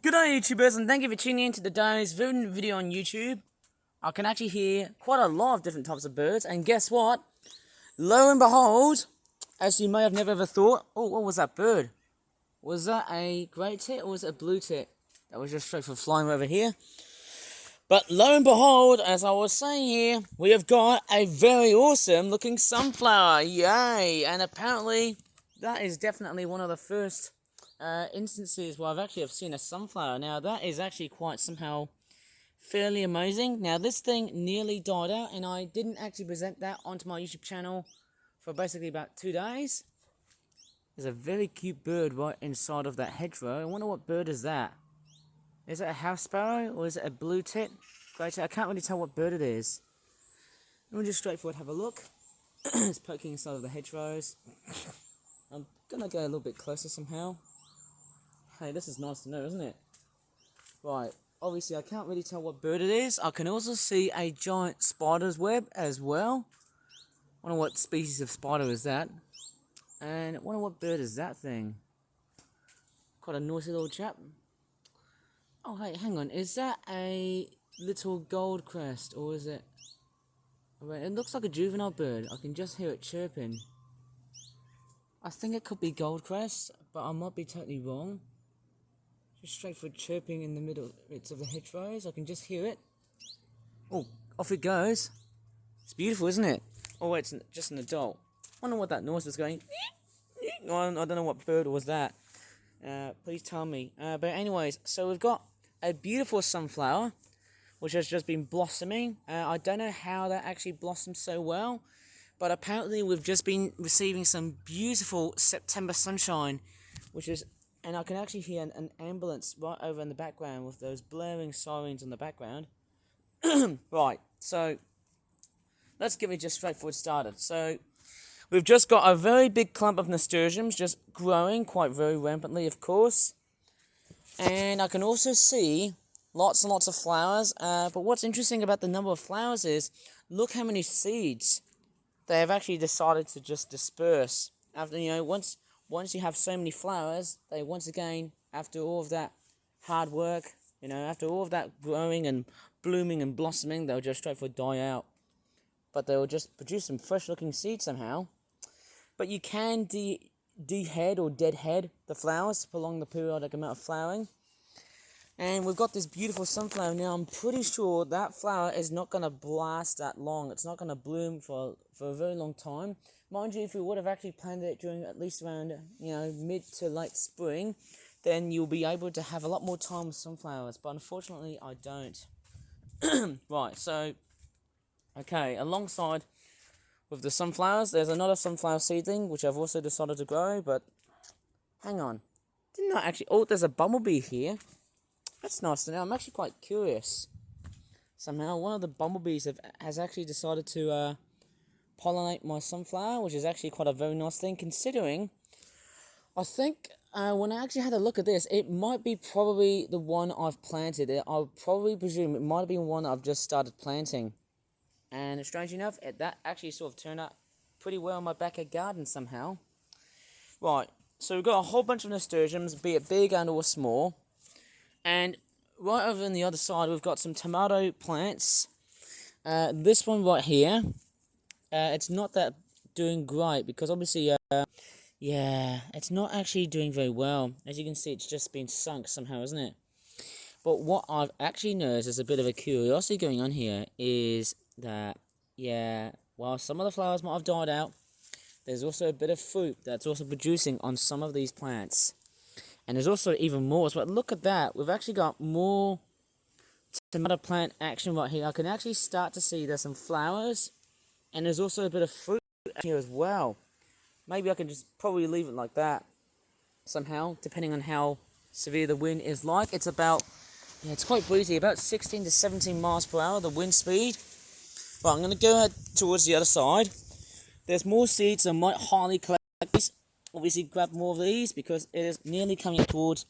G'day YouTubers, and thank you for tuning in to today's video on YouTube. I can actually hear quite a lot of different types of birds, and guess what? Lo and behold, as you may have never ever thought, oh, what was that bird? Was that a grey tit or was it a blue tit? That was just straight for flying over here. But lo and behold, as I was saying here, we have got a very awesome looking sunflower. Yay! And apparently, that is definitely one of the first instances where I've seen a sunflower. Now that is actually quite somehow fairly amazing. Now this thing nearly died out, and I didn't actually present that onto my YouTube channel for basically about 2 days. There's a very cute bird right inside of that hedgerow. I wonder what bird is that. Is it a house sparrow or is it a blue tit? Great, I can't really tell what bird it is. We'll just straightforward have a look. It's poking inside of the hedgerows. I'm gonna go a little bit closer somehow. Hey, this is nice to know, isn't it? Right, obviously I can't really tell what bird it is. I can also see a giant spider's web as well. Wonder what species of spider is that. And I wonder what bird is that thing. Quite a noisy little chap. Oh, hey, hang on. Is that a little goldcrest or is it... It looks like a juvenile bird. I can just hear it chirping. I think it could be goldcrest, but I might be totally wrong. Just straight for chirping in the middle bits of the hedgerows. I can just hear it. Oh, off it goes. It's beautiful, isn't it? Oh, wait, it's just an adult. I wonder what that noise was going. I don't know what bird was that. Please tell me. But anyways, so we've got a beautiful sunflower, which has just been blossoming. I don't know how that actually blossomed so well, but apparently we've just been receiving some beautiful September sunshine, and I can actually hear an ambulance right over in the background with those blaring sirens in the background. Right, so let's get me just straightforward started. So we've just got a very big clump of nasturtiums just growing quite very rampantly, of course. And I can also see lots and lots of flowers. But what's interesting about the number of flowers is, look how many seeds they have actually decided to just disperse. After, once you have so many flowers, they once again, after all of that hard work, after all of that growing and blooming and blossoming, they'll just straight for die out. But they will just produce some fresh looking seeds somehow. But you can dehead or deadhead the flowers to prolong the periodic amount of flowering. And we've got this beautiful sunflower. Now I'm pretty sure that flower is not going to last that long. It's not going to bloom for a very long time. Mind you, if we would have actually planted it during at least around mid to late spring, then you'll be able to have a lot more time with sunflowers. But unfortunately I don't. Right, so okay, alongside with the sunflowers, there's another sunflower seedling which I've also decided to grow. But hang on, didn't I actually... Oh, there's a bumblebee here. That's nice to know. I'm actually quite curious. Somehow one of the bumblebees has actually decided to pollinate my sunflower, which is actually quite a very nice thing, considering I think when I actually had a look at this, it might be probably the one I've planted. I'll probably presume it might be one I've just started planting. And strange enough, that actually sort of turned out pretty well in my backyard garden somehow. Right, so we've got a whole bunch of nasturtiums, be it big and or small. And right over on the other side, we've got some tomato plants. This one right here, it's not that doing great because obviously, it's not actually doing very well. As you can see, it's just been sunk somehow, isn't it? But what I've actually noticed is a bit of a curiosity going on here is that, while some of the flowers might have died out, there's also a bit of fruit that's also producing on some of these plants. And there's also even more. So look at that. We've actually got more tomato plant action right here. I can actually start to see there's some flowers. And there's also a bit of fruit here as well. Maybe I can just probably leave it like that somehow, depending on how severe the wind is like. It's about, it's quite breezy, about 16 to 17 miles per hour, the wind speed. Right, I'm going to go ahead towards the other side. There's more seeds. I might hardly collect these. Obviously grab more of these because it is nearly coming towards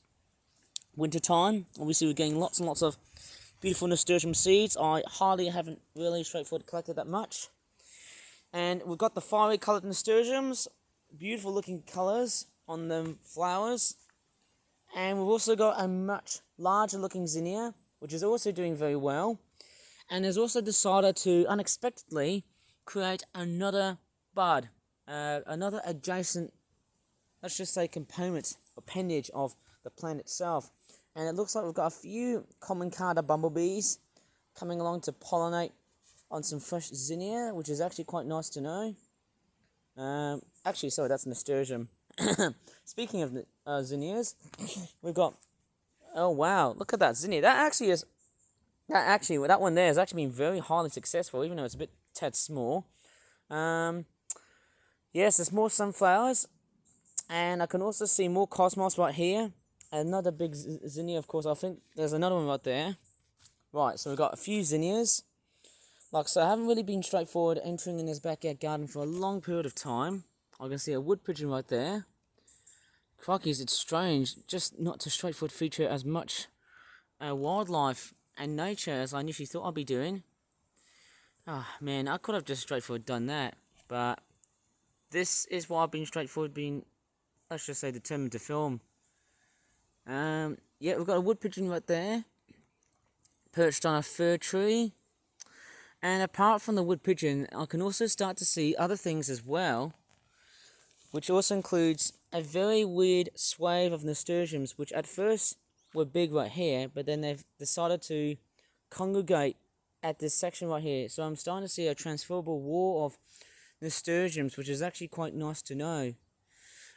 winter time. Obviously we're getting lots and lots of beautiful nasturtium seeds. I hardly haven't really straightforward collected that much. And we've got the fiery coloured nasturtiums, beautiful looking colours on the flowers. And And we've also got a much larger looking zinnia, which is also doing very well. And has also decided to unexpectedly create another bud, another adjacent, let's just say, component, appendage of the plant itself. And it looks like we've got a few common carder bumblebees coming along to pollinate on some fresh zinnia, which is actually quite nice to know. Actually, sorry, that's nasturtium. Speaking of zinnias, we've got, oh wow, look at that zinnia. That one there has actually been very highly successful, even though it's a bit tad small. Yes, there's more sunflowers, and I can also see more cosmos right here. Another big zinnia, of course. I think there's another one right there. Right, so we've got a few zinnias. Like so, I haven't really been straightforward entering in this backyard garden for a long period of time. I can see a wood pigeon right there. Crikey, it's strange just not to straightforward feature as much wildlife and nature as I initially thought I'd be doing. Ah, man, I could have just straightforward done that, but this is what I've been straightforward let's just say, determined to film. Yeah, we've got a wood pigeon right there, perched on a fir tree. And apart from the wood pigeon, I can also start to see other things as well, which also includes a very weird swathe of nasturtiums, which at first were big right here, but then they've decided to congregate at this section right here. So I'm starting to see a transferable wall of nasturtiums, which is actually quite nice to know.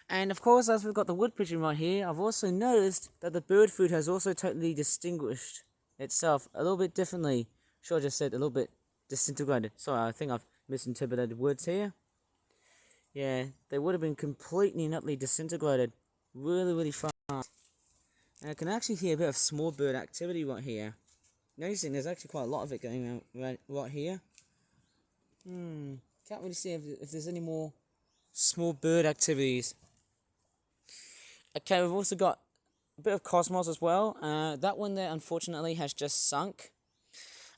And of course, as we've got the wood pigeon right here, I've also noticed that the bird food has also totally distinguished itself a little bit differently. Sure, I just said a little bit disintegrated. Sorry, I think I've misinterpreted words here. Yeah, they would have been completely and utterly disintegrated really, really fast. And I can actually hear a bit of small bird activity right here. Noticing there's actually quite a lot of it going on right here. Can't really see if there's any more small bird activities. Okay, we've also got a bit of cosmos as well. That one there, unfortunately, has just sunk.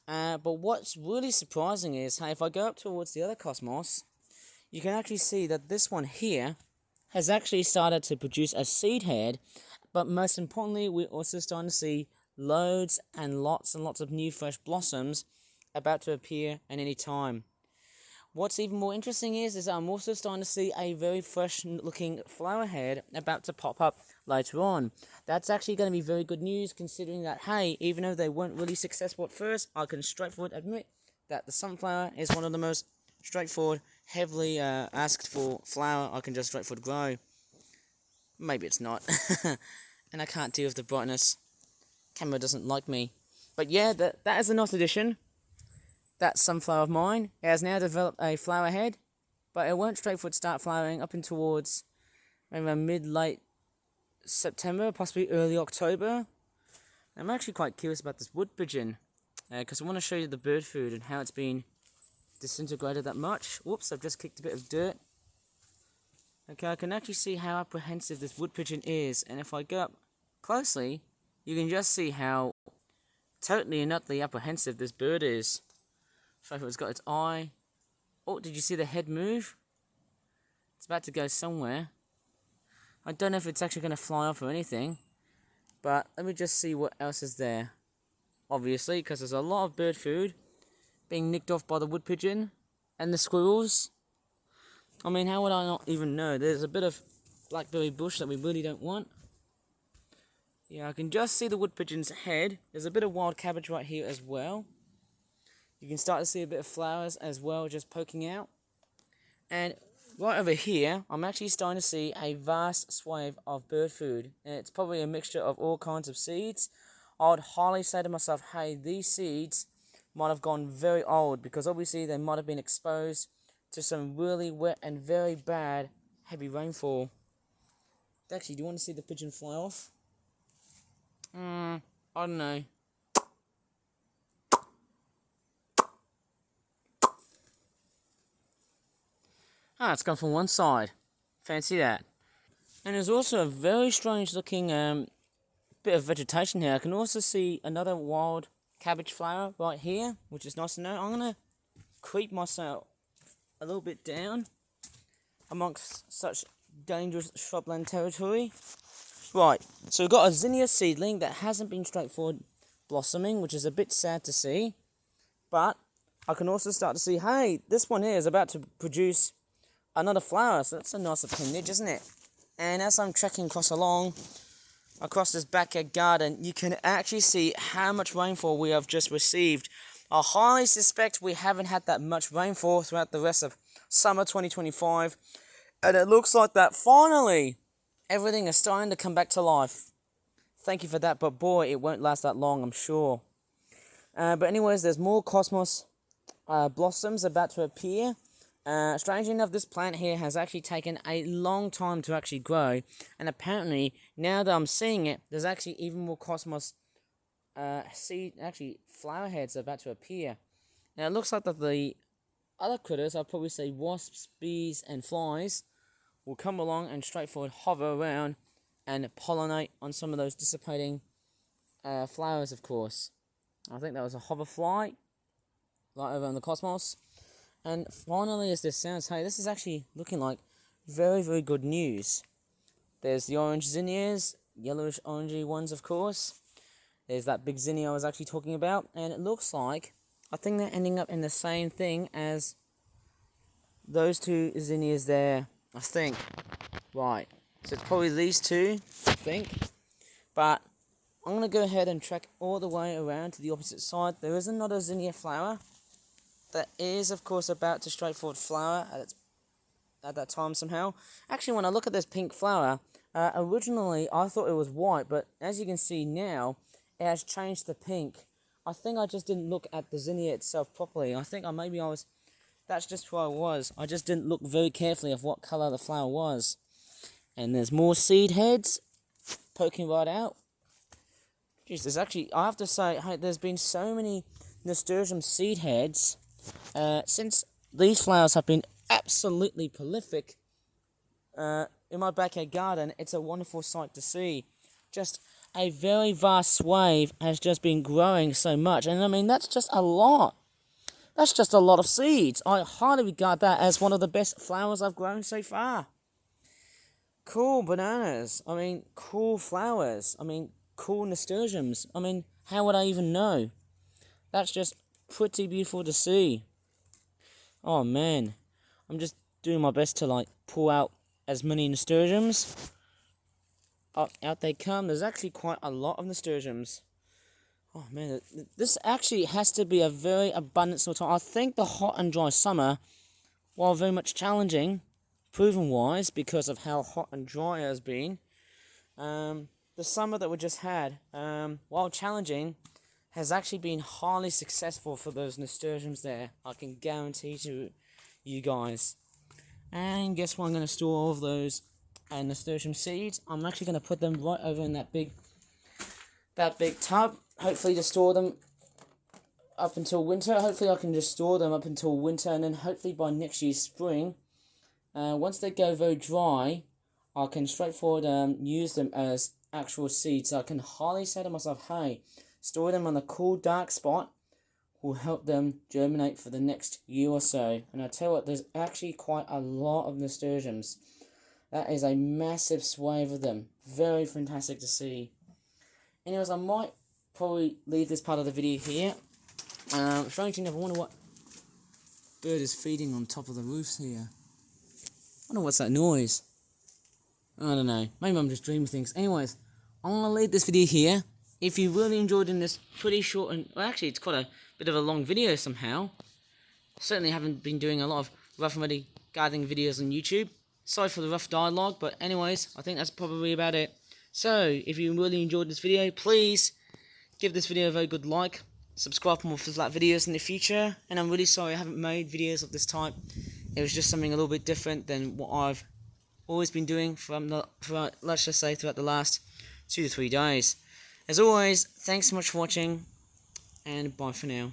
But what's really surprising is, hey, if I go up towards the other cosmos, you can actually see that this one here has actually started to produce a seed head. But most importantly, we're also starting to see loads and lots of new fresh blossoms about to appear at any time. What's even more interesting is I'm also starting to see a very fresh looking flower head about to pop up later on. That's actually going to be very good news, considering that, hey, even though they weren't really successful at first, I can straightforward admit that the sunflower is one of the most straightforward, heavily asked for flower I can just straightforward grow. Maybe it's not. And I can't deal with the brightness. Camera doesn't like me. But yeah, that is a nice addition. That sunflower of mine, it has now developed a flower head, but it won't straightforward start flowering up in towards around mid-late September, possibly early October. I'm actually quite curious about this wood pigeon, because I want to show you the bird food and how it's been disintegrated that much. Whoops, I've just kicked a bit of dirt. Okay, I can actually see how apprehensive this wood pigeon is, and if I go up closely, you can just see how totally and utterly apprehensive this bird is. So it's got its eye. Oh, did you see the head move? It's about to go somewhere. I don't know if it's actually going to fly off or anything. But let me just see what else is there. Obviously, because there's a lot of bird food being nicked off by the wood pigeon and the squirrels. I mean, how would I not even know? There's a bit of blackberry bush that we really don't want. Yeah, I can just see the wood pigeon's head. There's a bit of wild cabbage right here as well. You can start to see a bit of flowers as well, just poking out. And right over here, I'm actually starting to see a vast swathe of bird food. And it's probably a mixture of all kinds of seeds. I would highly say to myself, hey, these seeds might have gone very old, because obviously they might have been exposed to some really wet and very bad heavy rainfall. Actually, do you want to see the pigeon fly off? I don't know. Ah, it's gone from one side. Fancy that. And there's also a very strange looking bit of vegetation here. I can also see another wild cabbage flower right here, which is nice to know. I'm going to creep myself a little bit down amongst such dangerous shrubland territory. Right, so we've got a zinnia seedling that hasn't been straightforward blossoming, which is a bit sad to see. But I can also start to see, hey, this one here is about to produce another flower, so that's a nice appendage, isn't it? And as I'm trekking across this backyard garden, you can actually see how much rainfall we have just received. I highly suspect we haven't had that much rainfall throughout the rest of summer 2025, and it looks like that finally everything is starting to come back to life. Thank you for that, but boy, it won't last that long, I'm sure. But anyways, there's more cosmos blossoms about to appear. Strangely enough, this plant here has actually taken a long time to actually grow, and apparently, now that I'm seeing it, there's actually even more cosmos flower heads about to appear. Now, it looks like that the other critters, I'll probably say wasps, bees, and flies, will come along and straightforward hover around and pollinate on some of those dissipating flowers, of course. I think that was a hoverfly right over on the cosmos. And finally, as this sounds, hey, this is actually looking like very, very good news. There's the orange zinnias, yellowish orangey ones, of course. There's that big zinnia I was actually talking about, and it looks like, I think they're ending up in the same thing as those two zinnias there, I think. Right, so it's probably these two, I think. But I'm going to go ahead and trek all the way around to the opposite side. There is another zinnia flower that is, of course, about to straightforward flower at that time somehow. Actually, when I look at this pink flower, originally I thought it was white, but as you can see now, it has changed to pink. I think I just didn't look at the zinnia itself properly. I think that's just who I was. I just didn't look very carefully of what colour the flower was. And there's more seed heads poking right out. Jeez, there's actually, I have to say, hey, there's been so many nasturtium seed heads since these flowers have been absolutely prolific in my backyard garden. It's a wonderful sight to see. Just a very vast swathe has just been growing so much, and I mean, that's just a lot. That's just a lot of seeds. I highly regard that as one of the best flowers I've grown so far. Cool bananas. I mean, cool flowers. I mean, cool nasturtiums. I mean, how would I even know? That's just pretty beautiful to see. Oh man, I'm just doing my best to like pull out as many nasturtiums. Out they come. There's actually quite a lot of nasturtiums. Oh man, this actually has to be a very abundant sort of time. I think the hot and dry summer, while very much challenging, proven wise because of how hot and dry it has been, the summer that we just had, while challenging, has actually been highly successful for those nasturtiums there. I can guarantee to you guys. And guess what? I'm going to store all of those nasturtium seeds. I'm actually going to put them right over in that big tub. Hopefully to store them up until winter. Hopefully I can just store them up until winter, and then hopefully by next year's spring, once they go very dry, I can straightforward use them as actual seeds. So I can highly say to myself, hey, store them on a cool dark spot will help them germinate for the next year or so. And I tell you what, there's actually quite a lot of nasturtiums. That is a massive swathe of them. Very fantastic to see. Anyways, I might probably leave this part of the video here. Strangely enough, I wonder what bird is feeding on top of the roofs here. I wonder what's that noise. I don't know. Maybe I'm just dreaming things. Anyways, I'm going to leave this video here. If you really enjoyed in this pretty short and... Well, actually, it's quite a bit of a long video somehow. Certainly haven't been doing a lot of rough and ready gardening videos on YouTube. Sorry for the rough dialogue, but anyways, I think that's probably about it. So, if you really enjoyed this video, please give this video a very good like. Subscribe for more flat videos in the future. And I'm really sorry I haven't made videos of this type. It was just something a little bit different than what I've always been doing let's just say throughout the last 2 to 3 days. As always, thanks so much for watching, and bye for now.